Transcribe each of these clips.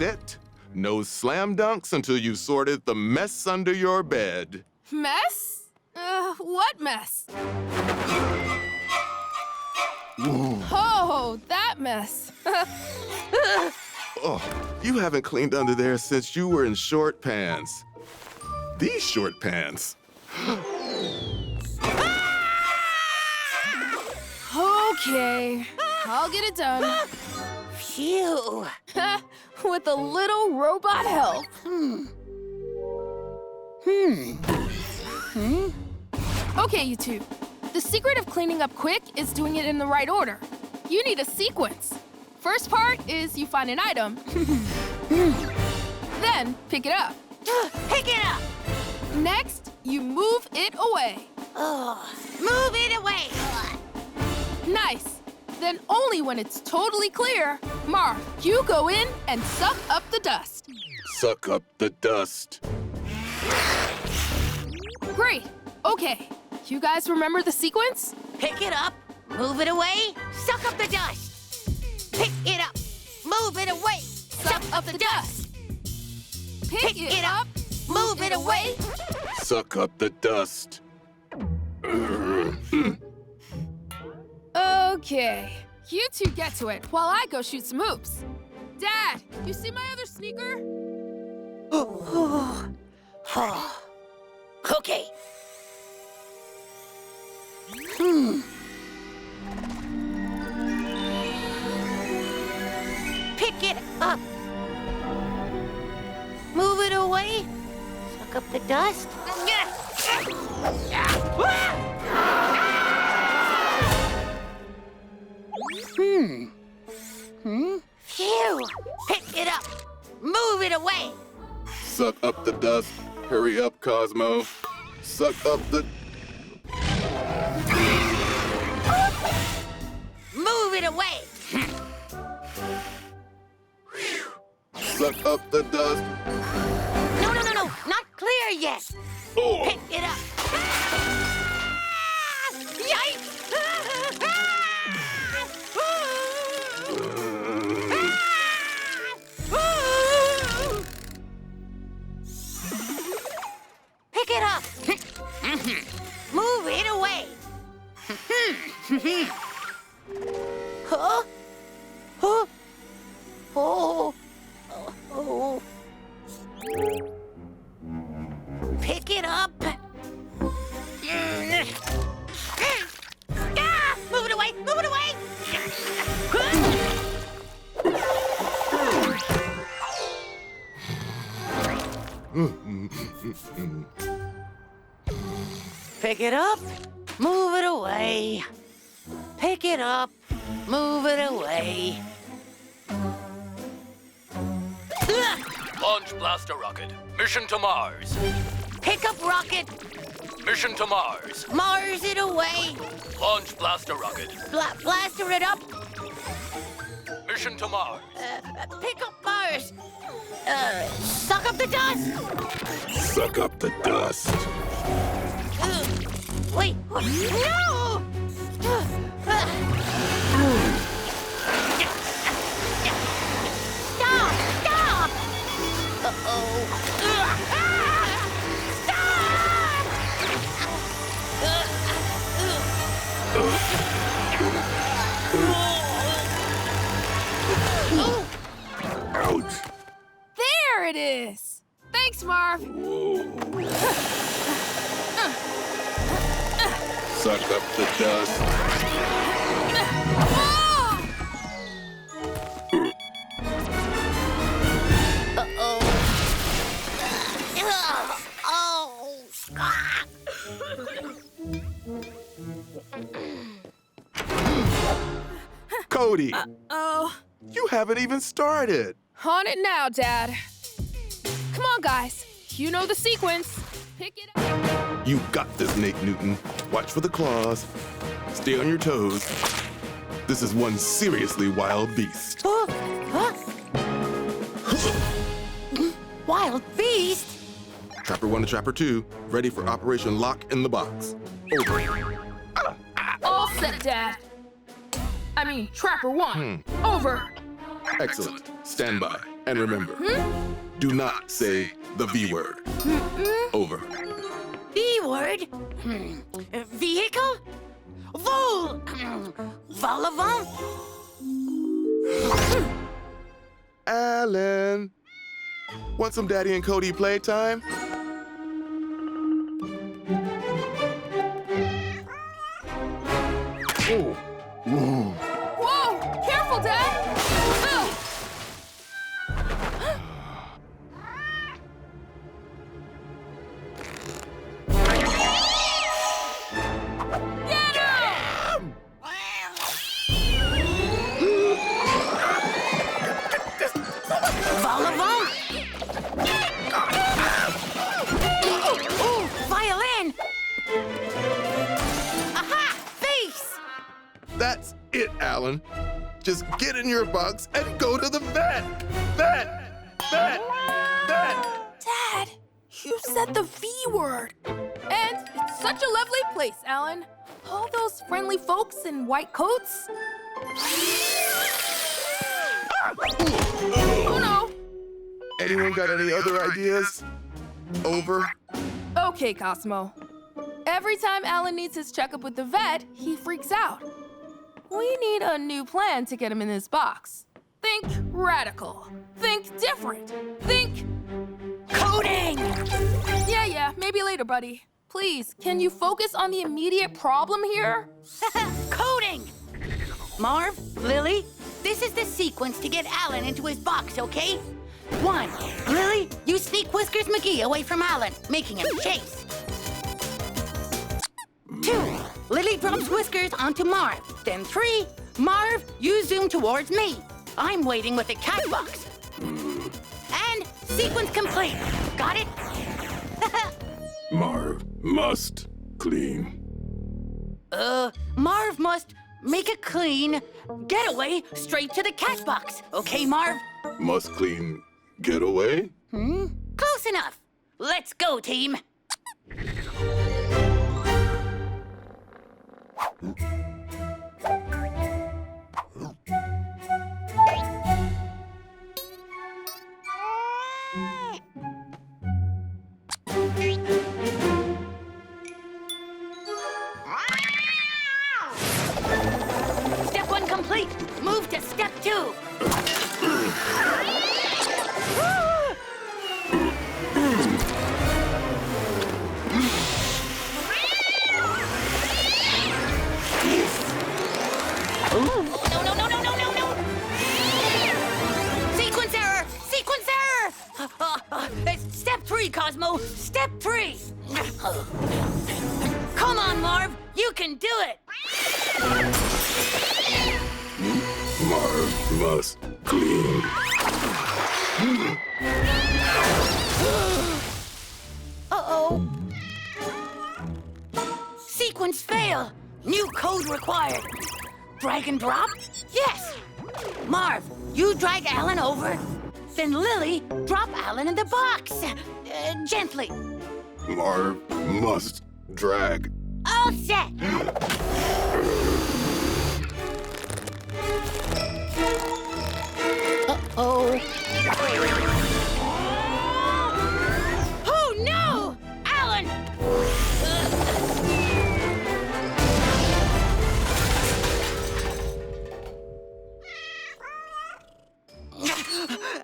it. No slam dunks until you've sorted the mess under your bed. Mess? What mess? Ooh. Oh, that mess. Oh, you haven't cleaned under there since you were in short pants. These short pants. Okay, I'll get it done. Phew. With a little robot help. Okay, you two. The secret of cleaning up quick is doing it in the right order. You need a sequence. First part is you find an item. Then pick it up. Pick it up. Next, you move it away. Move it away. Nice. Then only when it's totally clear, Marv, you go in and suck up the dust. Suck up the dust. Great. Okay. You guys remember the sequence? Pick it up. Move it away. Suck up the dust. Pick it up. Move it away. Suck up the dust. Pick it up. Move it away. Suck up the dust. Okay. You two get to it while I go shoot some hoops. Dad, you see my other sneaker? Okay. Pick it up. Move it away. Suck up the dust. Phew. Pick it up. Move it away. Suck up the dust. Hurry up, Cozmo. Suck up the... Move it away. Suck up the dust. No. Not clear yet. Oh. Pick it up. Yikes! Pick it up. Move it away. Huh? Huh? Oh. Pick it up. Move it away. Move it away. Pick it up. Move it away. Pick it up. Move it away. Launch blaster rocket. Mission to Mars. Pick up rocket. Mission to Mars. Mars it away. Launch blaster rocket. Blaster it up. Mission to Mars. Pick up Mars. Suck up the dust. Suck up the dust. Wait. No! Stop! Stop! Uh-oh. Ouch. There it is. Thanks, Marv. Suck up the dust. Uh-oh. Oh. Cody, Oh, you haven't even started. on it now, Dad. Come on, guys. You know the sequence. Pick it up. You got this, Nate Newton. Watch for the claws. Stay on your toes. This is one seriously wild beast. Wild beast? Trapper 1 to Trapper 2, ready for Operation Lock in the Box. Over. All set, Dad. I mean, Trapper 1. Over. Excellent. Stand by. And remember, do not say the V word. Over. B word? Vehicle? Vol? Vol-au-vent? Alan, want some Daddy and Cody playtime? Oh. Whoa. Whoa! Careful, Dad! Oh. Get him! Vol-au-vent? Ooh, violin! Aha! Face! That's it, Alan. Just get in your box and go to the vet. Vet! Vet! Vet! Dad, you said the V word. And it's such a lovely place, Alan. All those friendly folks in white coats. Oh no! Anyone got any other ideas? Over. Okay, Cosmo. Every time Alan needs his checkup with the vet, he freaks out. We need a new plan to get him in this box. Think radical. Think different. Think... Coding! Yeah, maybe later, buddy. Please, can you focus on the immediate problem here? Coding! Marv, Lily, this is the sequence to get Alan into his box, okay? 1. Lily, you sneak Whiskers McGee away from Alan, making him chase. 2. Lily drops Whiskers onto Marv. Then 3. Marv, you zoom towards me. I'm waiting with the cat box. And sequence complete. Got it? Marv must clean. Marv must make a clean getaway straight to the cat box. Okay, Marv? Must clean getaway? Close enough. Let's go, team. Step 1 complete. Move to step 2. No. Sequence error! Sequence error! It's step 3, Cosmo. Step 3. Come on, Marv. You can do it. Marv must clean. Uh-oh. Sequence fail. New code required. Drag and drop? Yes. Marv, you drag Alan over. Then Lily, drop Alan in the box. Gently. Marv must drag. All set. Uh-oh. Oh, no! Alan!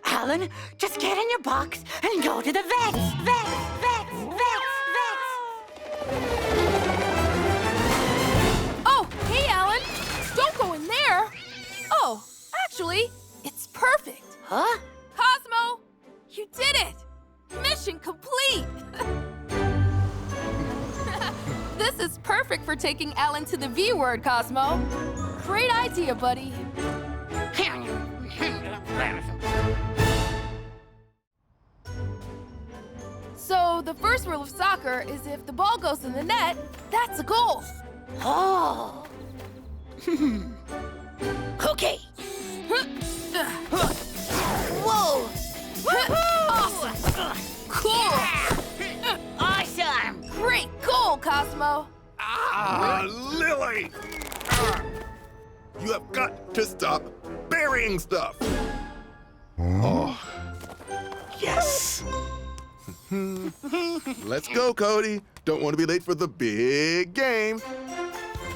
Alan, just get in your box and go to the vets. Vets. Oh, hey, Alan. Don't go in there. Oh, actually, it's perfect. Huh? Cosmo, you did it. Mission complete. This is perfect for taking Alan to the V word, Cosmo. Great idea, buddy. So the first rule of soccer is if the ball goes in the net, that's a goal. Oh. Okay. Whoa! Awesome. Cool. Awesome! Great goal, Cosmo. Lily! You have got to stop burying stuff. Oh, Let's go, Cody. Don't want to be late for the big game.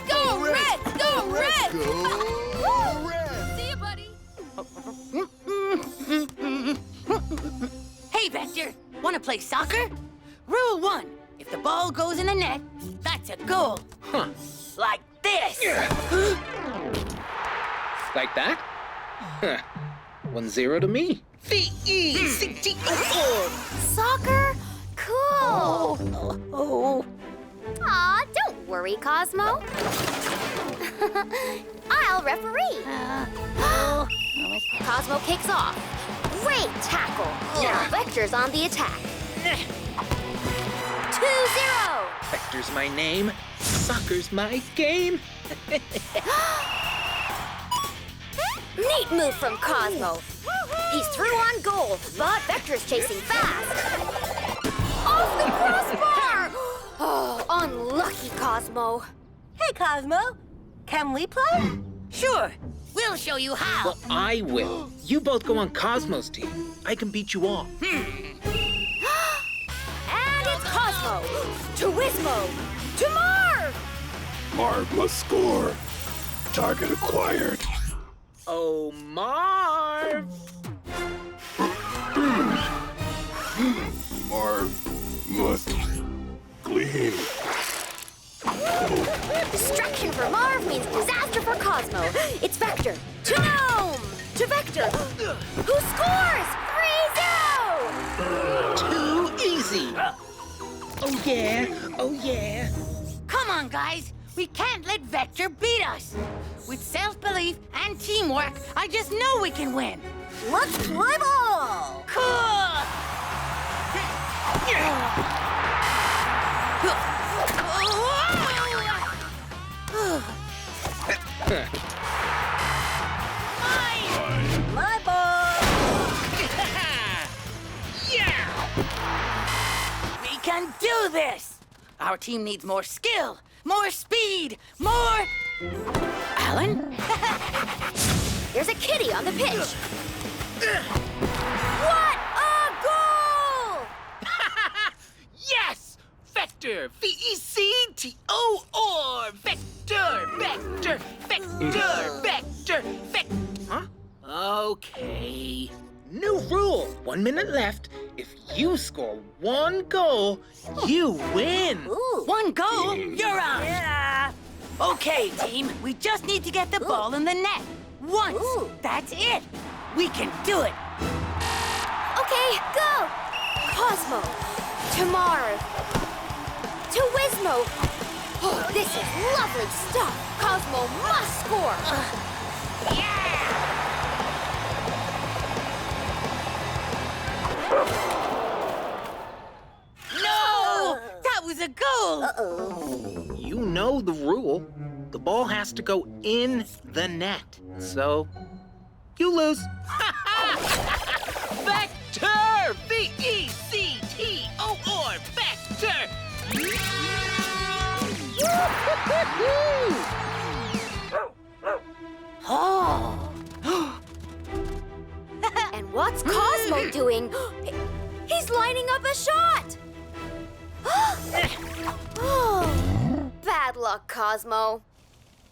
Go Reds! Go Reds! Go Reds! See you, buddy. Hey, Vector, want to play soccer? Rule 1, if the ball goes in the net, that's a goal. Huh. Like this. Like that? Huh. 1-0 to me. V-E-C-T-O-R. Soccer? Cool. Oh. Aw, don't worry, Cosmo. I'll referee. Cosmo kicks off. Great tackle. Now Vector's on the attack. 2-0. Vector's my name. Soccer's my game. Neat move from Cosmo. He's through on goal, but Vector's chasing fast. Off the crossbar! Oh, unlucky Cosmo. Hey, Cosmo, can we play? Sure, we'll show you how. Well, I will. You both go on Cosmo's team. I can beat you all. And it's Cosmo to Wismo to Marv. Marv must score. Target acquired. Oh, Marv! Marv must clean. Destruction for Marv means disaster for Cosmo. It's Vector to Gnome to Vector, who scores 3-0. Too easy. Oh, yeah. Oh, yeah. Come on, guys. We can't let Vector beat us. With self-belief and teamwork, I just know we can win. Let's play ball. Cool! My ball! Yeah! We can do this! Our team needs more skill, more speed, more... Alan? There's a kitty on the pitch. What a goal! Yes! Vector! V-E-C-T-O-R! Vector! Vector! Vector! Vector! Vector! Huh? Okay. New rule. 1 minute left. If you score 1 goal, you win. Ooh. 1 goal, you're on. Yeah. Okay, team. We just need to get the ball in the net. Once. Ooh. That's it. We can do it. Okay, go! Cosmo to Marv to Wismo. Oh, this is lovely stuff. Cosmo must score. No! That was a goal. You know the rule. The ball has to go in the net. So, you lose. Vector! V-E-C-T-O-R! Vector! Oh. And what's Cosmo doing? He's lining up a shot. Oh, bad luck, Cosmo.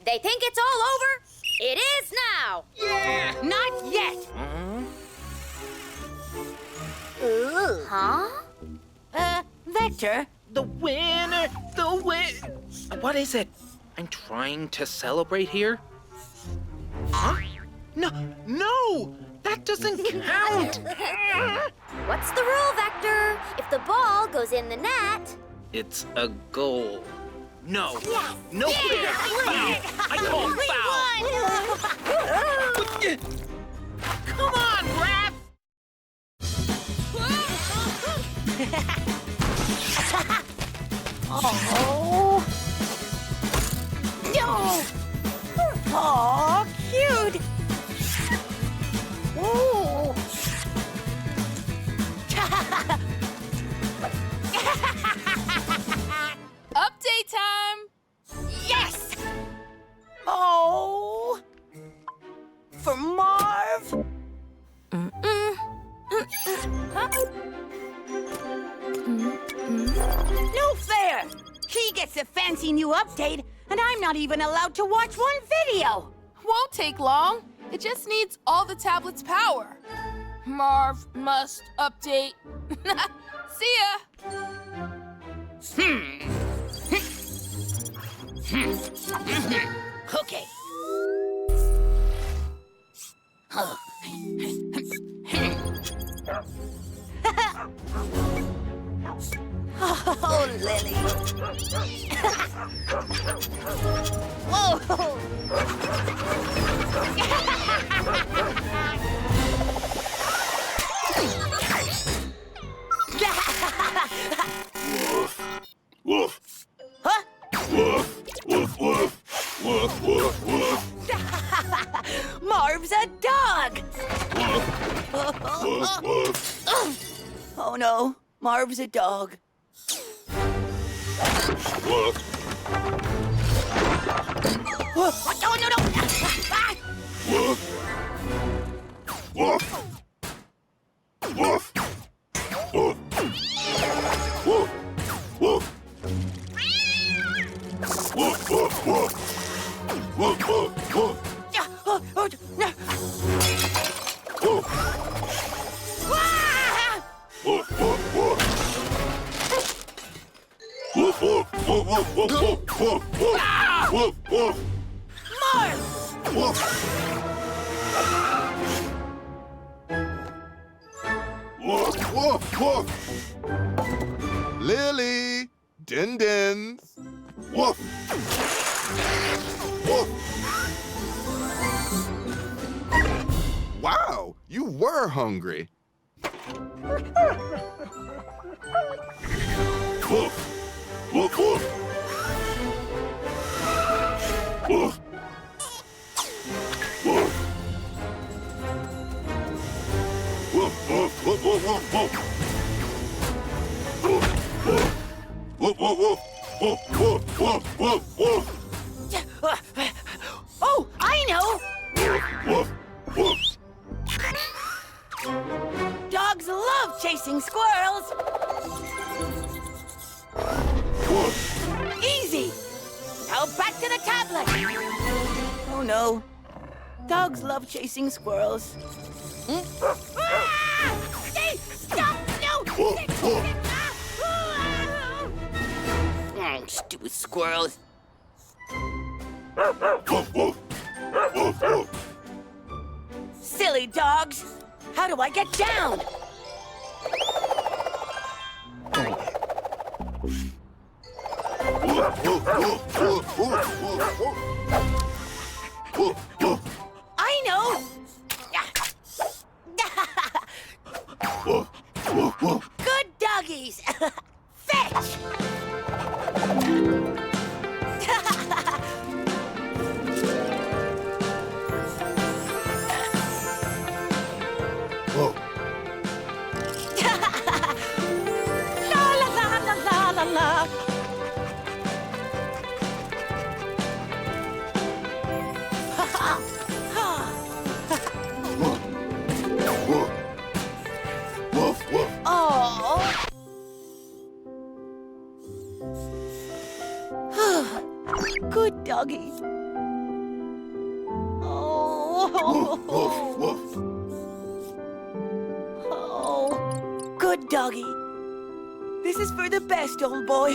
They think it's all over. It is now. Yeah! Not yet. Huh? Vector, The winner! The win! What is it? I'm trying to celebrate here. Huh? No! No! That doesn't count! What's the rule, Vector? If the ball goes in the net... It's a goal. No! No fair! Foul! I call foul! Come on, ref! Oh. No. Oh, cute. Ooh. Update time. Yes. Oh. For Marv. No fair! He gets a fancy new update, and I'm not even allowed to watch one video! Won't take long. It just needs all the tablet's power. Marv must update. See ya! Okay. Oh, Lily. Whoa! Woof. Huh? Woof. Woof. Woof. Woof. Woof. Woof. Marv's a dog! Woof. Woof. Oh no, Marv's a dog. Woof. Oh, no, no, no! Woof. Woof. Woof. Woof. Woof. Woof. Woof. Woof. Woof. Woof. Woof. Woof. Yeah, oh, no. Woof. Ah! Woof. Woof. Woof. Woof. Woof. Woof. Woof. Woof. Woof. Woof. Woof. Woof. Marv! Woof. Woof. Woof. Woof. Lily. Din dins. Woof. Woof. Wow, you were hungry. Woof. Woof. Woof. Woof. Woof. Woof. Woof. Woof. Woof. Woof. Woof. Woof. Woof. Woof. Woof. Woof. Woof. Woof. Woof. Oh, I know! Woof. Woof. Dogs love chasing squirrels! Woof. Easy! Now back to the tablet! Oh no. Dogs love chasing squirrels. Ah! Hey, stop! No! Woof. Woof. Stupid squirrels. Woof. Woof. Woof. Woof. Silly dogs! How do I get down? Woof. Woof. Woof. Woof. Woof. Woof. Woof. Woof. I know! Woof. Woof. Woof. Good doggies! Fetch! Woof. La la la la la la la. Woof. Woof. Woof. Oh. Good doggy. Woof. Woof. Oh. Woof. Oh. Good doggy. This is for the best, old boy.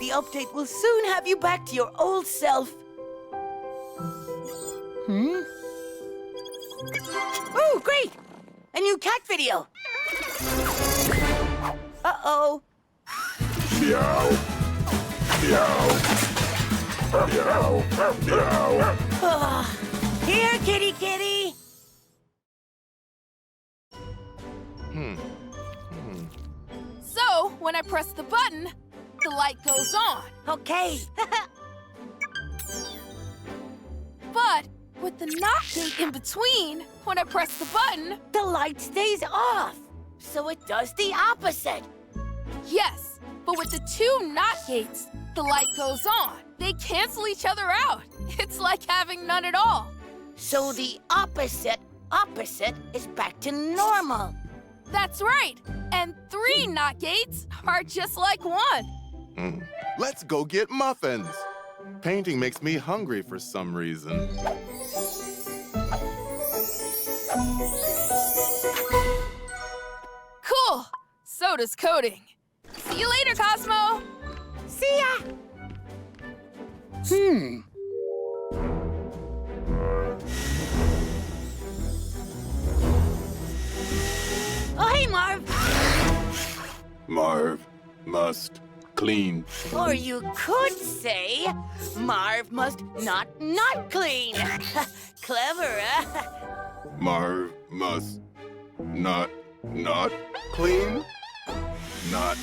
The update will soon have you back to your old self. Oh, great! A new cat video. Uh-oh. Meow. Meow. Meow. Meow. Here, kitty, kitty. So, when I press the button, the light goes on. Okay. But with the knock gate in between, when I press the button, The light stays off. So it does the opposite. yes. But with the two knot gates, the light goes on. They cancel each other out. It's like having none at all. So the opposite opposite is back to normal. That's right. And 3 not gates are just like 1. Let's go get muffins. Painting makes me hungry for some reason. Cool. So does coding. See you later, Cosmo. See ya! Oh, hey, Marv. Marv must clean. Or you could say, Marv must not clean. Clever, huh? Marv must not clean. Not.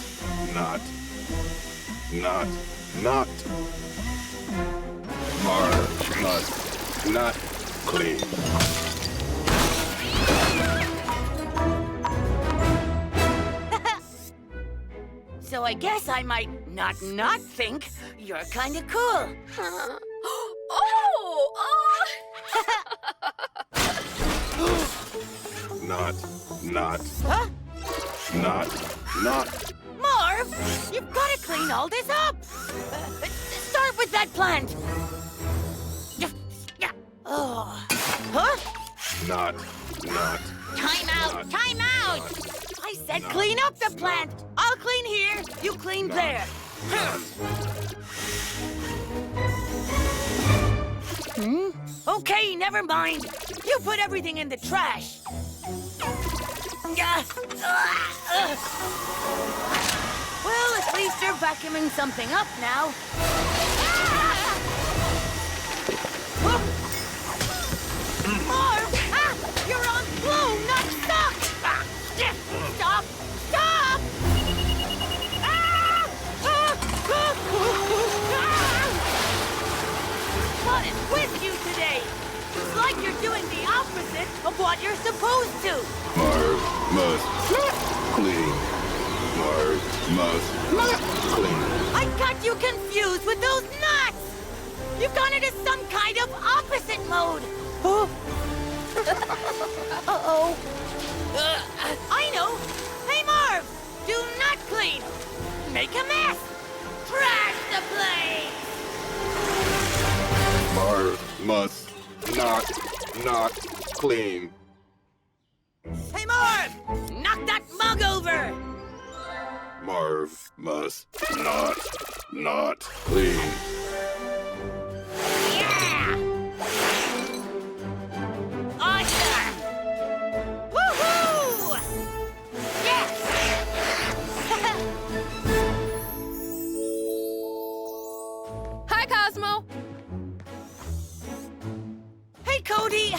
Marv must not clean. So I guess I might not think you're kind of cool. Not. Huh? Not. Marv, you've got to clean all this up. Start with that plant. Oh. Huh? Not. Time out! Time out! I said clean up the plant. I'll clean here, you clean there. Okay, never mind. You put everything in the trash. Well, at least you're vacuuming something up now. Marv! You're on glue, not stuck! Stop! What is with you today? It's like you're doing the opposite of what you're supposed to. Marv must not clean. Marv must not clean. I got you confused with those nuts! You've gone into some kind of opposite mode. Uh-oh. I know. Hey, Marv! Do not clean. Make a mess. Trash the place. Marv must not clean. Hey, Marv! Knock that mug over. Marv must not clean. Yeah! Awesome! Woohoo! Yes! Hi, Cosmo. Hey, Cody!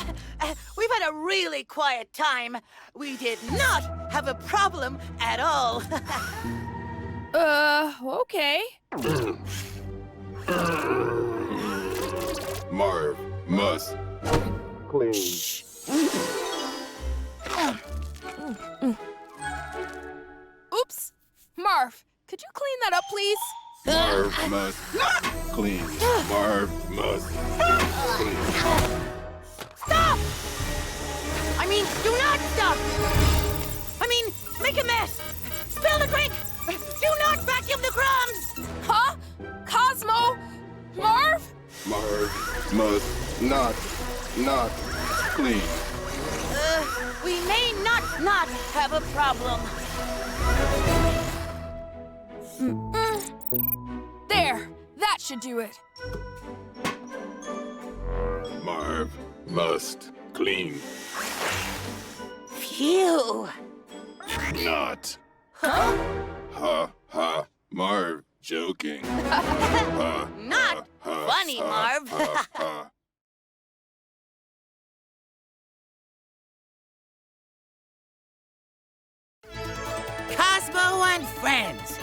We've had a really quiet time. We did not have a problem at all. Okay. Marv must clean. Oops. Marv, could you clean that up, please? Marv must not clean. Marv must clean. Stop! I mean, do not stop! I mean, make a mess! Spill the drink! Do not vacuum the crumbs! Huh? Cosmo? Marv? Marv must not clean. We may not have a problem. There. That should do it. Marv must clean. Phew. Not. Huh? Ha. Marv joking. Not funny, Marv. Cozmo and Friends.